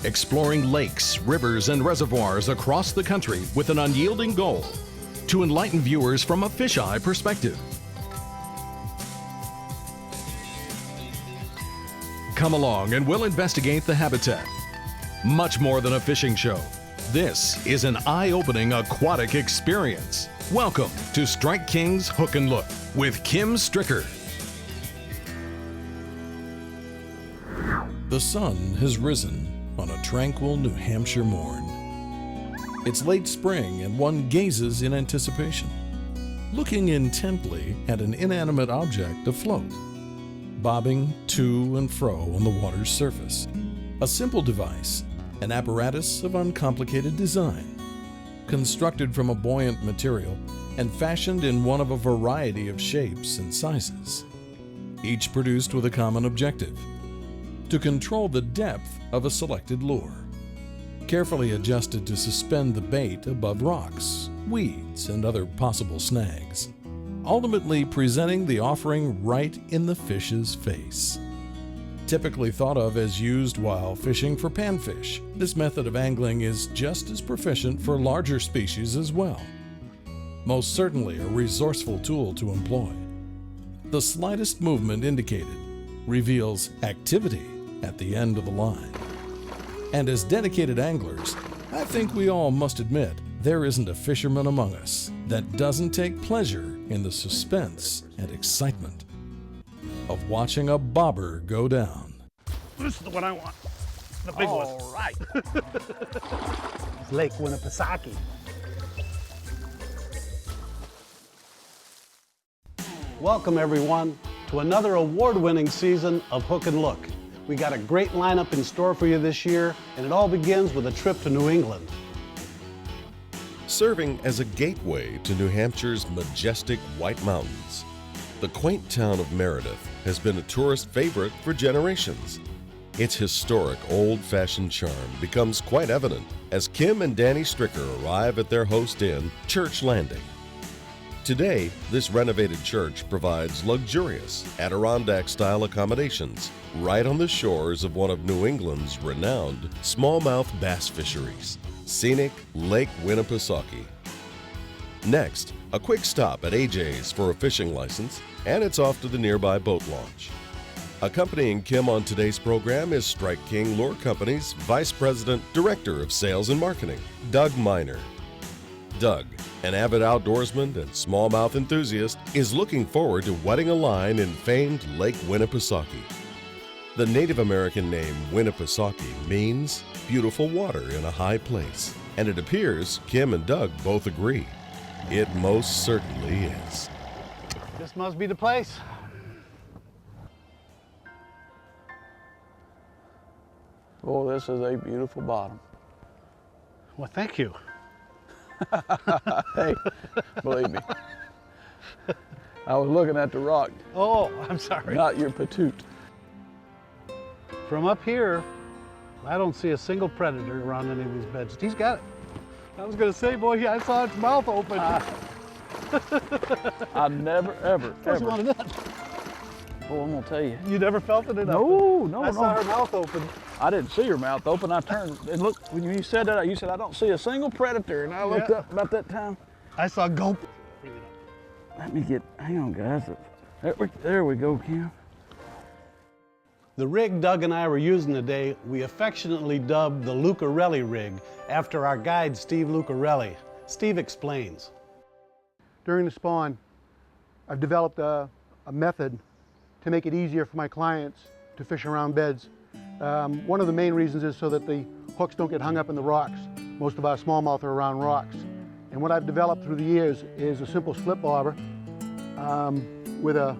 exploring lakes, rivers, and reservoirs across the country with an unyielding goal to enlighten viewers from a fisheye perspective. Come along and we'll investigate the habitat. Much more than a fishing show, this is an eye-opening aquatic experience. Welcome to Strike King's Hook and Look with Kim Stricker. The sun has risen on a tranquil New Hampshire morn. It's late spring and one gazes in anticipation, looking intently at an inanimate object afloat, bobbing to and fro on the water's surface. A simple device, an apparatus of uncomplicated design, constructed from a buoyant material and fashioned in one of a variety of shapes and sizes, each produced with a common objective: to control the depth of a selected lure, carefully adjusted to suspend the bait above rocks, weeds, and other possible snags, ultimately presenting the offering right in the fish's face. Typically thought of as used while fishing for panfish, this method of angling is just as proficient for larger species as well. Most certainly a resourceful tool to employ. The slightest movement indicated reveals activity at the end of the line. And as dedicated anglers, I think we all must admit there isn't a fisherman among us that doesn't take pleasure in the suspense and excitement of watching a bobber go down. This is the one I want, the big one. All right. It's Lake Winnipesaukee. Welcome everyone to another award-winning season of Hook and Look. We got a great lineup in store for you this year, and it all begins with a trip to New England. Serving as a gateway to New Hampshire's majestic White Mountains, the quaint town of Meredith has been a tourist favorite for generations. Its historic, old-fashioned charm becomes quite evident as Kim and Danny Stricker arrive at their host inn, Church Landing. Today, this renovated church provides luxurious Adirondack-style accommodations right on the shores of one of New England's renowned smallmouth bass fisheries, scenic Lake Winnipesaukee. Next, a quick stop at AJ's for a fishing license, and it's off to the nearby boat launch. Accompanying Kim on today's program is Strike King Lure Companies Vice President, Director of Sales and Marketing, Doug Miner. Doug, an avid outdoorsman and smallmouth enthusiast, is looking forward to wetting a line in famed Lake Winnipesaukee. The Native American name Winnipesaukee means beautiful water in a high place, and it appears Kim and Doug both agree. It most certainly is. This must be the place. Oh, this is a beautiful bottom. Well, thank you. Hey, believe me. I was looking at the rock, Oh, I'm sorry. not your patoot. From up here, I don't see a single predator around any of these beds. He's got it. I was gonna say, boy, I saw its mouth open. I never, ever, What's you ever. want to know? Oh, I'm gonna tell you. You never felt it enough. No, I saw no. her mouth open. I didn't see her mouth open. I turned and looked. When you said that, you said, I don't see a single predator. And I looked Yeah. up about that time. I saw gulp. Bring it up. Let me get, hang on, guys. There we go, Kim. The rig Doug and I were using today, we affectionately dubbed the Lucarelli rig after our guide, Steve Lucarelli. Steve explains. During the spawn, I've developed a method to make it easier for my clients to fish around beds. One of the main reasons is so that the hooks don't get hung up in the rocks. Most of our smallmouth are around rocks. And what I've developed through the years is a simple slip bobber with a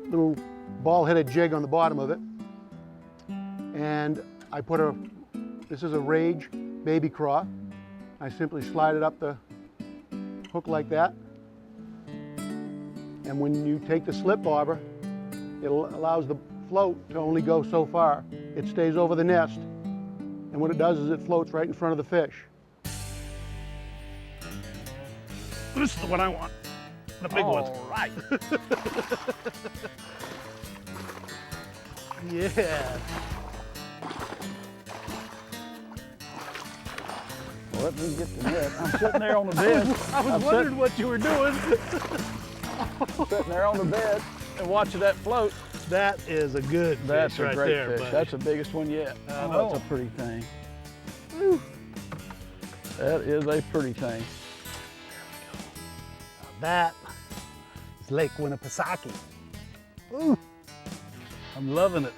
little ball-headed jig on the bottom of it. And I put this is a Rage Baby Craw. I simply slide it up the hook like that. And when you take the slip bobber, it allows the float to only go so far. It stays over the nest, and what it does is it floats right in front of the fish. This is the one I want, the big one. All right. Yeah. let me get the net. I'm sitting there on the bed. I was wondering what you were doing. Sitting there on the bed and watching that float. That is a good That's fish a right great there, fish. buddy. That's the biggest one yet. I know. That's a pretty thing. Whew. That is a pretty thing. That is Lake Winnipesaukee. Ooh, I'm loving it.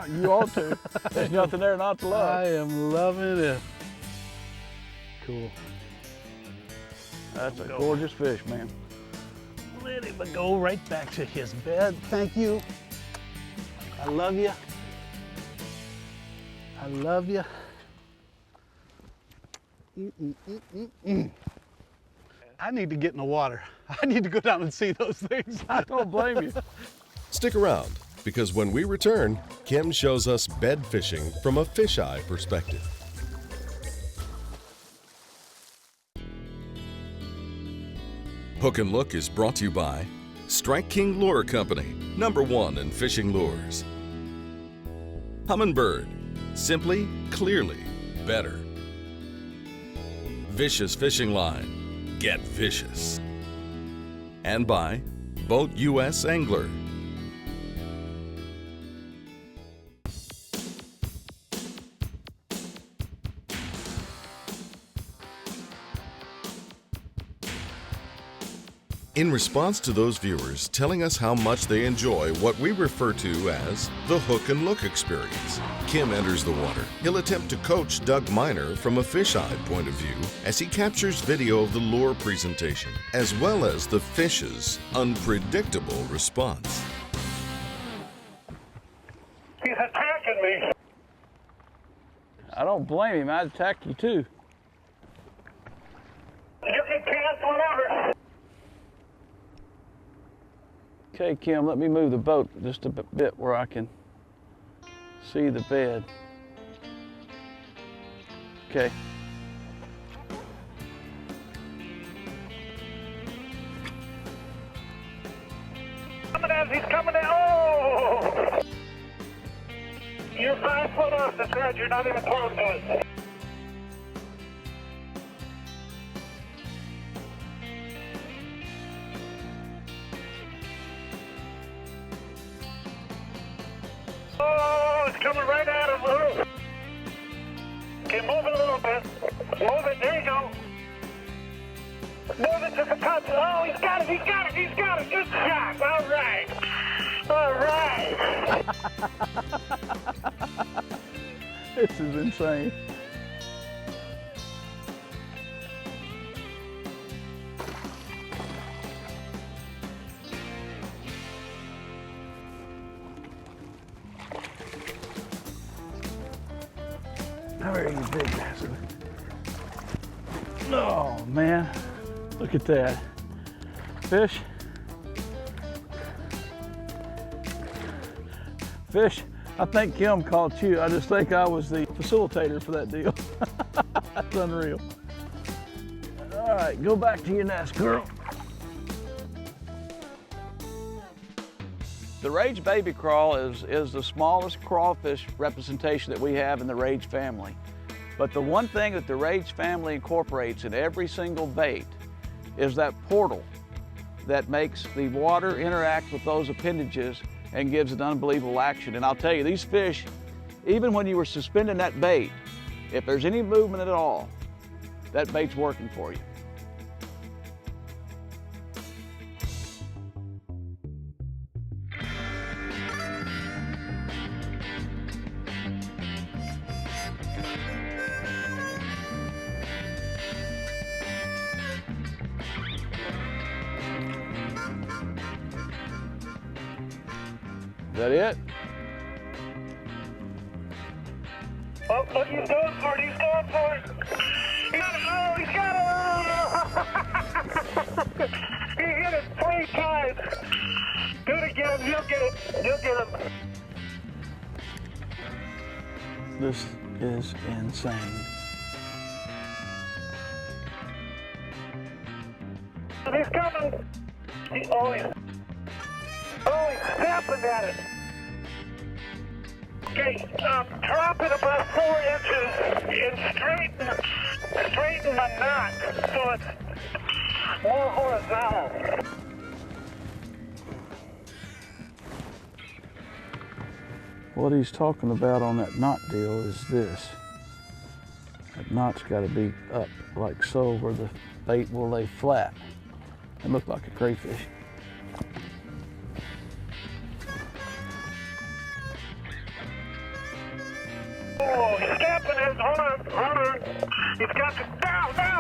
You ought to. There's nothing there not to love. I am loving it. Cool. That's a gorgeous fish, man. Let him go right back to his bed. Thank you. I love you. I love you. I need to get in the water. I need to go down and see those things. I don't blame you. Stick around, because when we return, Kim shows us bed fishing from a fisheye perspective. Hook and Look is brought to you by King Lure Company, #1 in fishing lures. Humminbird, simply, clearly, better. Vicious Fishing Line, get vicious. And by Boat US Angler. In response to those viewers telling us how much they enjoy what we refer to as the Hook and Look experience, Kim enters the water. He'll attempt to coach Doug Miner from a fisheye point of view as he captures video of the lure presentation, as well as the fish's unpredictable response. He's attacking me. I don't blame him. I'd attack you too. You can cast whatever. Okay, Kim, let me move the boat just a bit where I can see the bed. Okay. He's coming down. Oh! You're 5 foot off the thread. You're not even close to it. Oh, it's coming right at him. Move. Okay, move it a little bit. Move it. There you go. Move it just a touch. Oh, he's got it. He's got it. He's got it. Good shot. All right. All right. This is insane. Come here, you big bastard. Oh, man. Look at that. Fish. Fish. I think Kim caught you. I just think I was the facilitator for that deal. That's unreal. All right, go back to your nest, girl. The Rage Baby Craw is the smallest crawfish representation that we have in the Rage family. But the one thing that the Rage family incorporates in every single bait is that portal that makes the water interact with those appendages and gives it unbelievable action. And I'll tell you, these fish, even when you were suspending that bait, if there's any movement at all, that bait's working for you. Is that it? Oh, look, he's going for it. He's going for it. He's got it. He hit it 3 times. Do it again. You'll get it. You'll get him. This is insane. He's coming. He's snapping at it. Okay, drop it about 4 inches and straighten straighten the knot so it's more horizontal. What he's talking about on that knot deal is this. That knot's got to be up like so, where the bait will lay flat and look like a crayfish. Oh, he's snapping it. Hold on. He's got to down, yeah.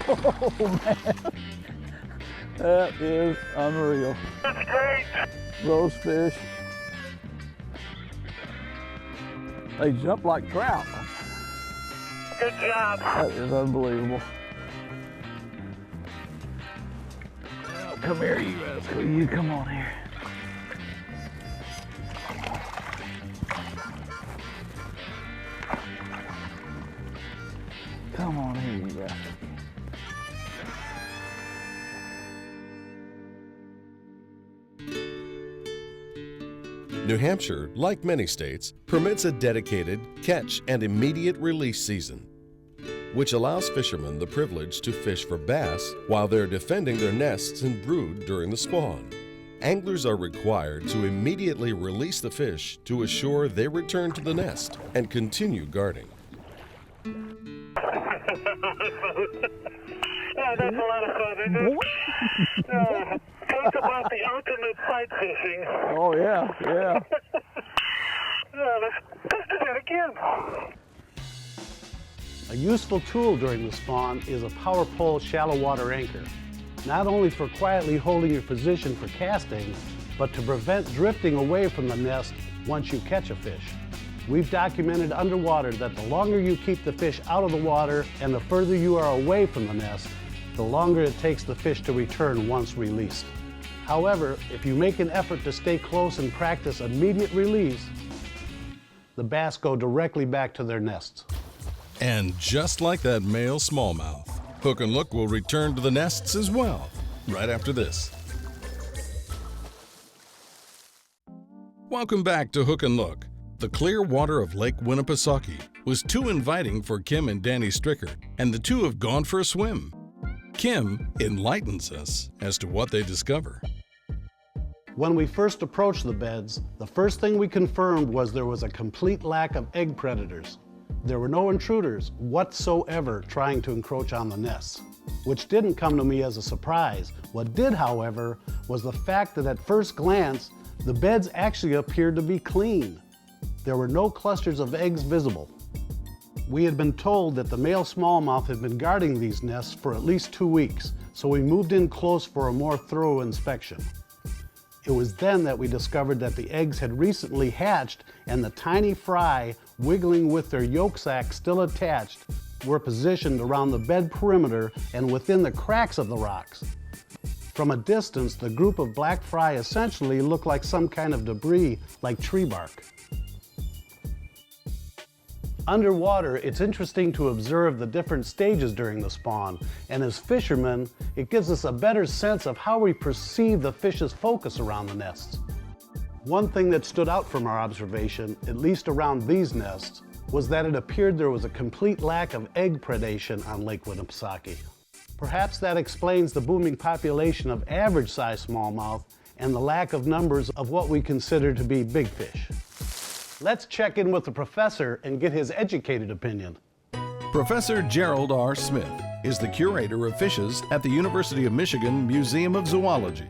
Oh man, that is unreal. That's great. Those fish, they jump like trout. Good job. That is unbelievable. Oh, come here, you rascal. You come on here. Come on here, you rascal. New Hampshire, like many states, permits a dedicated catch and immediate release season, which allows fishermen the privilege to fish for bass while they're defending their nests and brood during the spawn. Anglers are required to immediately release the fish to assure they return to the nest and continue guarding. Yeah, that's a lot of fun, isn't it? Talk about the ultimate sight fishing. Oh yeah. Let's do that again. A useful tool during the spawn is a power pole shallow water anchor, not only for quietly holding your position for casting, but to prevent drifting away from the nest once you catch a fish. We've documented underwater that the longer you keep the fish out of the water and the further you are away from the nest, the longer it takes the fish to return once released. However, if you make an effort to stay close and practice immediate release, the bass go directly back to their nests. And just like that male smallmouth, Hook and Look will return to the nests as well, right after this. Welcome back to Hook and Look. The clear water of Lake Winnipesaukee was too inviting for Kim and Danny Stricker, and the two have gone for a swim. Kim enlightens us as to what they discover. When we first approached the beds, the first thing we confirmed was there was a complete lack of egg predators. There were no intruders whatsoever trying to encroach on the nests, which didn't come to me as a surprise. What did, however, was the fact that at first glance, the beds actually appeared to be clean. There were no clusters of eggs visible. We had been told that the male smallmouth had been guarding these nests for at least 2 weeks, so we moved in close for a more thorough inspection. It was then that we discovered that the eggs had recently hatched and the tiny fry, wiggling with their yolk sac still attached, were positioned around the bed perimeter and within the cracks of the rocks. From a distance, the group of black fry essentially looked like some kind of debris, like tree bark. Underwater, it's interesting to observe the different stages during the spawn, and as fishermen, it gives us a better sense of how we perceive the fish's focus around the nests. One thing that stood out from our observation, at least around these nests, was that it appeared there was a complete lack of egg predation on Lake Winnipesaukee. Perhaps that explains the booming population of average-sized smallmouth and the lack of numbers of what we consider to be big fish. Let's check in with the professor and get his educated opinion. Professor Gerald R. Smith is the curator of fishes at the University of Michigan Museum of Zoology.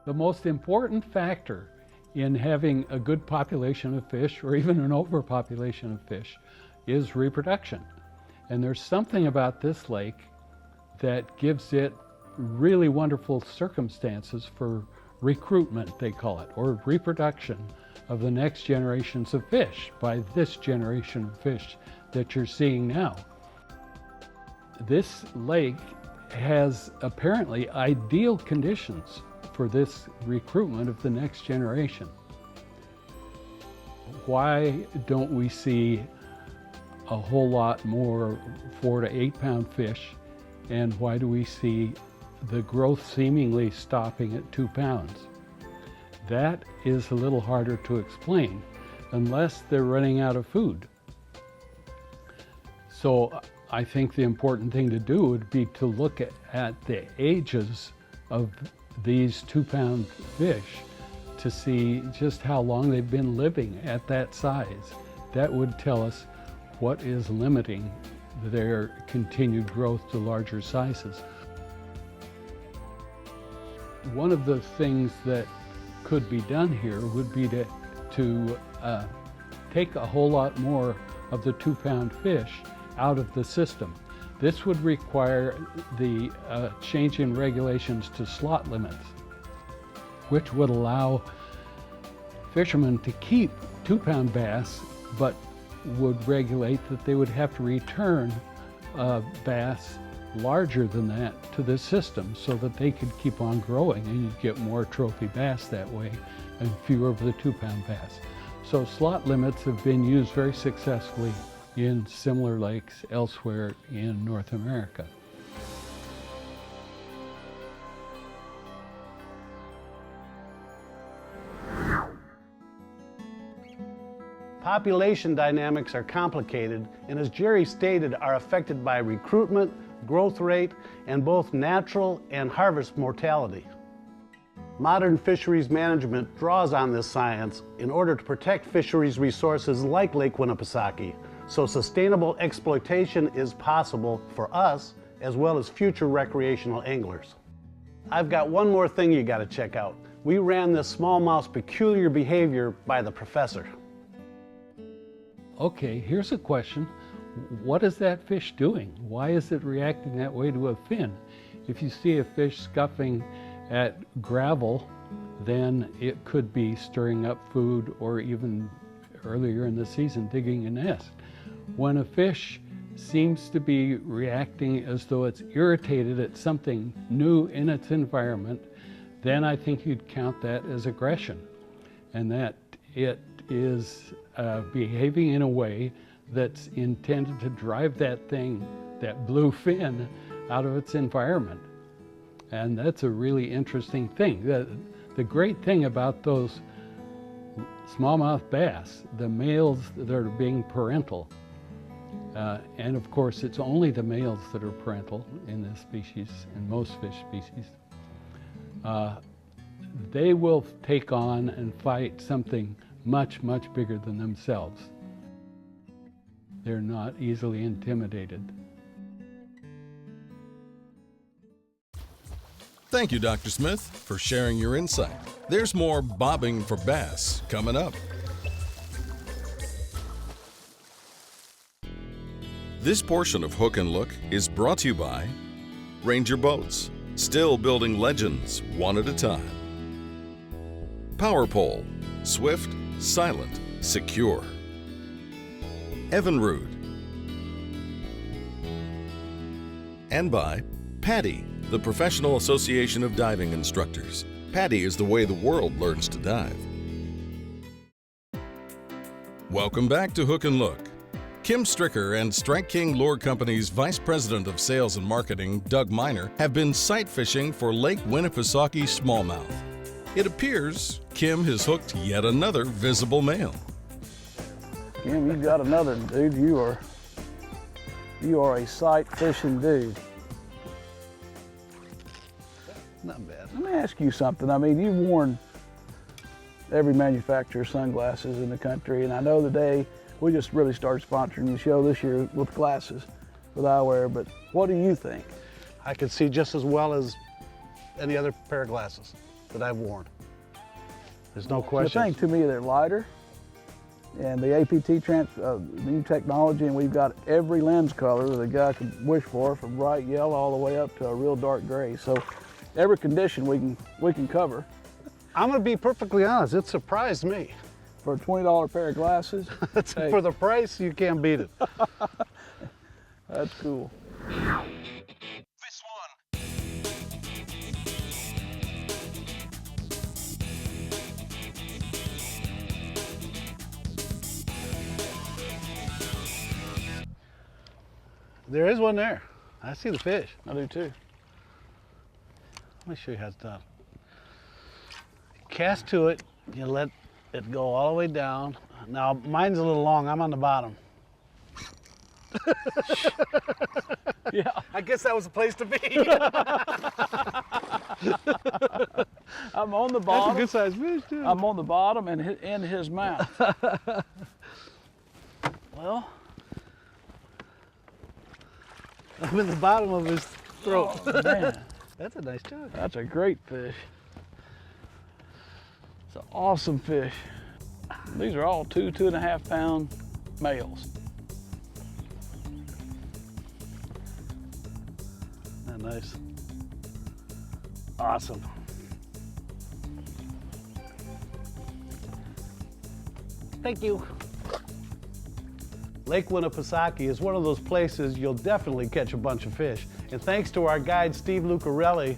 The most important factor in having a good population of fish, or even an overpopulation of fish, is reproduction. And there's something about this lake that gives it really wonderful circumstances for recruitment, they call it, or reproduction of the next generations of fish by this generation of fish that you're seeing now. This lake has apparently ideal conditions for this recruitment of the next generation. Why don't we see a whole lot more 4 to 8 pound fish and why do we see the growth seemingly stopping at 2 pounds? That is a little harder to explain unless they're running out of food. So I think the important thing to do would be to look at the ages of these 2-pound fish to see just how long they've been living at that size. That would tell us what is limiting their continued growth to larger sizes. One of the things that could be done here would be to take a whole lot more of the 2-pound fish out of the system. This would require the change in regulations to slot limits, which would allow fishermen to keep 2-pound bass, but would regulate that they would have to return bass larger than that to the system so that they could keep on growing, and you'd get more trophy bass that way and fewer of the 2-pound bass. So slot limits have been used very successfully in similar lakes elsewhere in North America. Population dynamics are complicated and, as Jerry stated, are affected by recruitment, growth rate, and both natural and harvest mortality. Modern fisheries management draws on this science in order to protect fisheries resources like Lake Winnipesaukee, so sustainable exploitation is possible for us as well as future recreational anglers. I've got one more thing you got to check out. We ran this smallmouth's peculiar behavior by the professor. Okay, here's a question. What is that fish doing? Why is it reacting that way to a fin? If you see a fish scuffing at gravel, then it could be stirring up food, or even earlier in the season digging a nest. When a fish seems to be reacting as though it's irritated at something new in its environment, then I think you'd count that as aggression, and that it is behaving in a way that's intended to drive that thing, that blue fin, out of its environment. And that's a really interesting thing. The great thing about those smallmouth bass, the males that are being parental, and of course it's only the males that are parental in this species, in most fish species, they will take on and fight something much, much bigger than themselves. They're not easily intimidated. Thank you, Dr. Smith, for sharing your insight. There's more bobbing for bass coming up. This portion of Hook and Look is brought to you by Ranger Boats, still building legends one at a time. Power Pole, swift, silent, secure. Evinrude. And by PADI, the Professional Association of Diving Instructors. PADI is the way the world learns to dive. Welcome back to Hook and Look. Kim Stricker and Strike King Lure Company's Vice President of Sales and Marketing, Doug Miner, have been sight fishing for Lake Winnipesaukee smallmouth. It appears Kim has hooked yet another visible male. Kim, you got another, dude. You are a sight fishing dude. Not bad. Let me ask you something. I mean, you've worn every manufacturer's sunglasses in the country, and I know today we just really started sponsoring the show this year with glasses, with eyewear, but what do you think? I could see just as well as any other pair of glasses that I've worn. There's no question. The thing to me, they're lighter, and the APT new technology, and we've got every lens color that a guy could wish for, from bright yellow all the way up to a real dark gray. So every condition we can cover. I'm going to be perfectly honest, it surprised me. For a $20 pair of glasses? Hey. For the price, you can't beat it. That's cool. This one. There is one there. I see the fish. I do too. Let me show you how it's done. Cast to it, you let it go all the way down. Now, mine's a little long, I'm on the bottom. Yeah. I guess that was the place to be. I'm on the bottom. That's a good sized fish, too. I'm on the bottom and in his mouth. Well, I'm in the bottom of his throat. oh, man, That's a nice chunk. that's a great fish. It's an awesome fish. These are all 2.5 pound males. Isn't that nice? Awesome. Thank you. Lake Winnipesaukee is one of those places you'll definitely catch a bunch of fish. And thanks to our guide, Steve Lucarelli,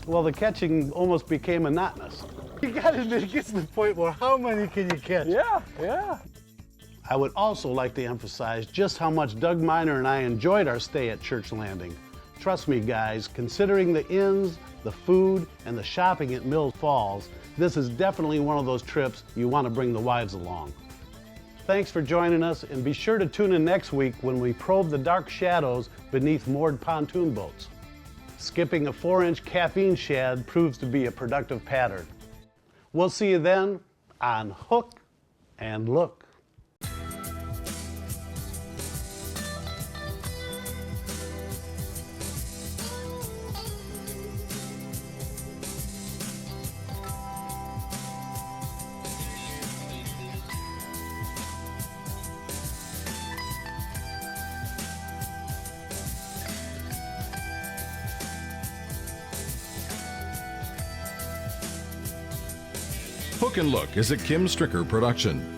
well, the catching almost became monotonous. You gotta admit, it gets to the point where how many can you catch? Yeah, yeah. I would also like to emphasize just how much Doug Miner and I enjoyed our stay at Church Landing. Trust me, guys, considering the inns, the food, and the shopping at Mills Falls, this is definitely one of those trips you want to bring the wives along. Thanks for joining us, and be sure to tune in next week when we probe the dark shadows beneath moored pontoon boats. Skipping a 4-inch caffeine shad proves to be a productive pattern. We'll see you then on Hook and Look. Hook and Look is a Kim Stricker production.